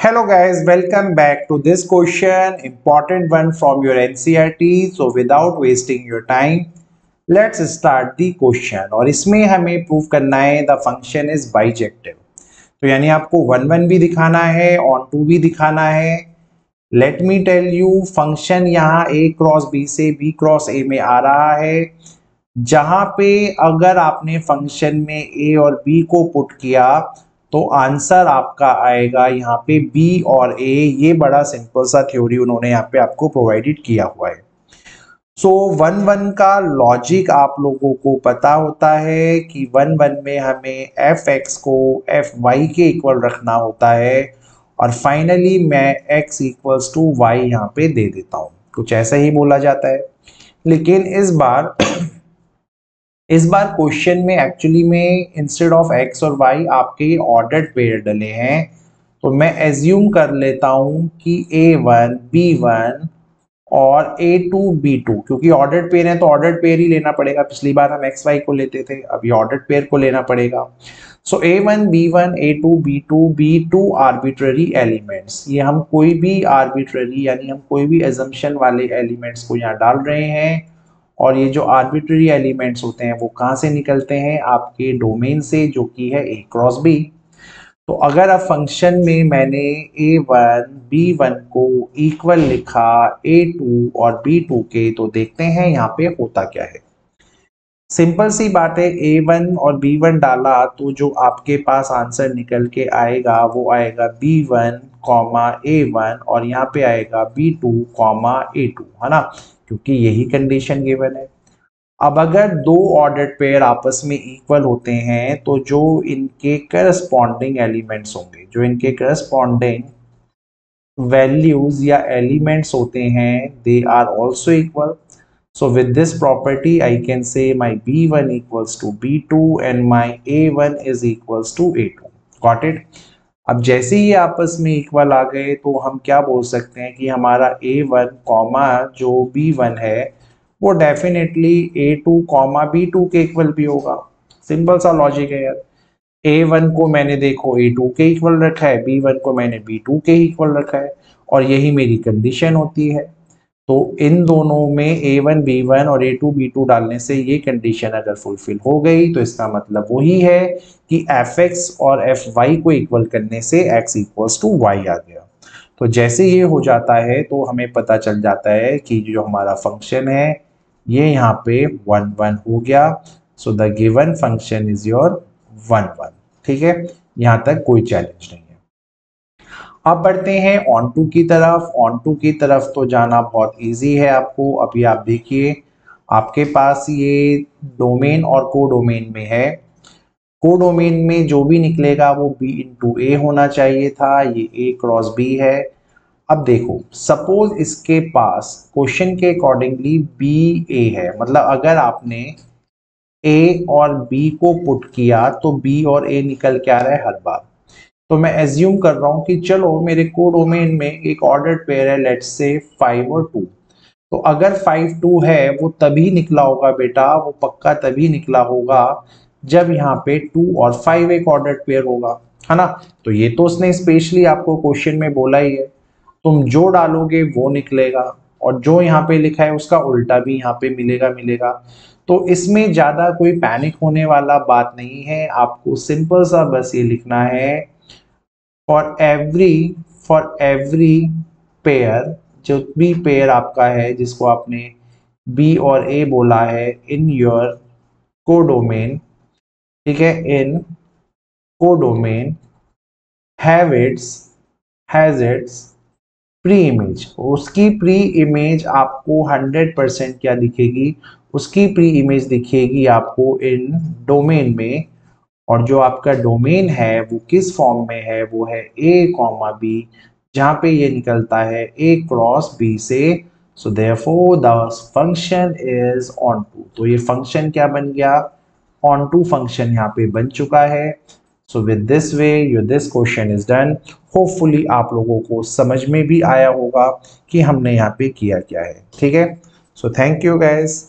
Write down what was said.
Hello guys, welcome back to this question, important one from your NCERT. So without wasting your time, let's start the question. और इसमें हमें prove करना है the function is bijective. तो यानी आपको one one भी दिखाना है, ऑन टू भी दिखाना है। Let me tell you, function यहाँ a क्रॉस b से b क्रॉस a में आ रहा है, जहां पे अगर आपने फंक्शन में a और b को पुट किया तो आंसर आपका आएगा यहाँ पे b और a। ये बड़ा सिंपल सा थ्योरी उन्होंने यहाँ पे आपको प्रोवाइडेड किया हुआ है। सो वन वन का लॉजिक आप लोगों को पता होता है कि वन वन में हमें एफ एक्स को एफ वाई के इक्वल रखना होता है और फाइनली मैं x इक्वल्स टू वाई यहाँ पे दे देता हूँ, कुछ ऐसा ही बोला जाता है। लेकिन इस बार क्वेश्चन में एक्चुअली में इंस्टेड ऑफ एक्स और वाई आपके ऑर्डर्ड पेयर डले हैं, तो मैं एज्यूम कर लेता हूं कि a1 b1 और a2 b2, क्योंकि ऑर्डर्ड पेयर है तो ऑर्डर्ड पेयर ही लेना पड़ेगा। पिछली बार हम एक्स वाई को लेते थे, अभी ऑर्डर्ड पेयर को लेना पड़ेगा। सो a1 b1 a2 b2 b2 arbitrary elements, ये हम कोई भी आर्बिट्ररी यानी हम कोई भी एजम्पशन वाले एलिमेंट्स को यहाँ डाल रहे हैं। और ये जो आर्बिट्ररी एलिमेंट्स होते हैं वो कहाँ से निकलते हैं, आपके डोमेन से, जो कि है a क्रॉस b। तो अगर अब फंक्शन में मैंने a1 b1 को इक्वल लिखा a2 और b2 के, तो देखते हैं यहाँ पे होता क्या है। सिंपल सी बात है, a1 और b1 डाला तो जो आपके पास आंसर निकल के आएगा वो आएगा b1 कॉमा a1 और यहाँ पे आएगा b2 कॉमा a2, है ना, क्योंकि यही कंडीशन गिवन है। अब अगर दो ऑर्डर्ड पेयर आपस में इक्वल होते हैं तो जो इनके करस्पॉन्डिंग एलिमेंट्स होंगे, जो इनके करस्पॉन्डिंग वैल्यूज या एलिमेंट्स होते हैं, they are also equal. So with this property I can say my b1 equals to b2 and my a1 is equals to a2. Got it? अब जैसे ही आपस में इक्वल आ गए तो हम क्या बोल सकते हैं कि हमारा a1 कॉमा जो b1 है वो डेफिनेटली a2 कॉमा b2 के इक्वल भी होगा। सिंपल सा लॉजिक है यार। a1 को मैंने देखो a2 के इक्वल रखा है, b1 को मैंने b2 के इक्वल रखा है, और यही मेरी कंडीशन होती है। तो इन दोनों में a1 b1 और a2 b2 डालने से ये कंडीशन अगर फुलफिल हो गई तो इसका मतलब वही है कि fx और fy को इक्वल करने से x इक्वल्स टू y आ गया। तो जैसे ये हो जाता है तो हमें पता चल जाता है कि जो हमारा फंक्शन है ये यहाँ पे 1 1 हो गया। So the given function is your 1 1। ठीक है, यहाँ तक कोई चैलेंज नहीं है। अब बढ़ते हैं ऑन टू की तरफ। ऑन टू की तरफ तो जाना बहुत इजी है आपको। अभी आप देखिए, आपके पास ये डोमेन और कोडोमेन में है। कोडोमेन में जो भी निकलेगा वो b इंटू ए होना चाहिए था, ये a क्रॉस b है। अब देखो, सपोज इसके पास क्वेश्चन के अकॉर्डिंगली b a है, मतलब अगर आपने a और b को पुट किया तो b और a निकल के आ रहा है हर बार। तो मैं एज्यूम कर रहा हूं कि चलो मेरे कोडोमेन में एक ऑर्डर्ड पेयर है, लेट्स से 5 और 2। तो अगर 5 2 है वो तभी निकला होगा बेटा, वो पक्का तभी निकला होगा जब यहाँ पे 2 और 5 एक ऑर्डर्ड पेयर होगा, है ना। तो ये तो उसने स्पेशली आपको क्वेश्चन में बोला ही है, तुम जो डालोगे वो निकलेगा और जो यहाँ पे लिखा है उसका उल्टा भी यहाँ पे मिलेगा। तो इसमें ज्यादा कोई पैनिक होने वाला बात नहीं है। आपको सिंपल सा बस ये लिखना है, फॉर एवरी पेयर, जो भी पेयर आपका है जिसको आपने बी और ए बोला है, इन योर कोडोमेन, ठीक है, in codomain has its pre image. उसकी प्री इमेज आपको 100% क्या दिखेगी, उसकी प्री इमेज दिखेगी आपको इन डोमेन में। और जो आपका डोमेन है वो किस फॉर्म में है, वो है a कॉमा b, जहां पे ये निकलता है a क्रॉस b से। So therefore the function is onto. तो ये फंक्शन क्या बन गया, ऑन टू फंक्शन यहाँ पे बन चुका है। So with this way your this question is done. Hopefully आप लोगों को समझ में भी आया होगा कि हमने यहाँ पे किया क्या है। ठीक है, सो थैंक यू गाइस।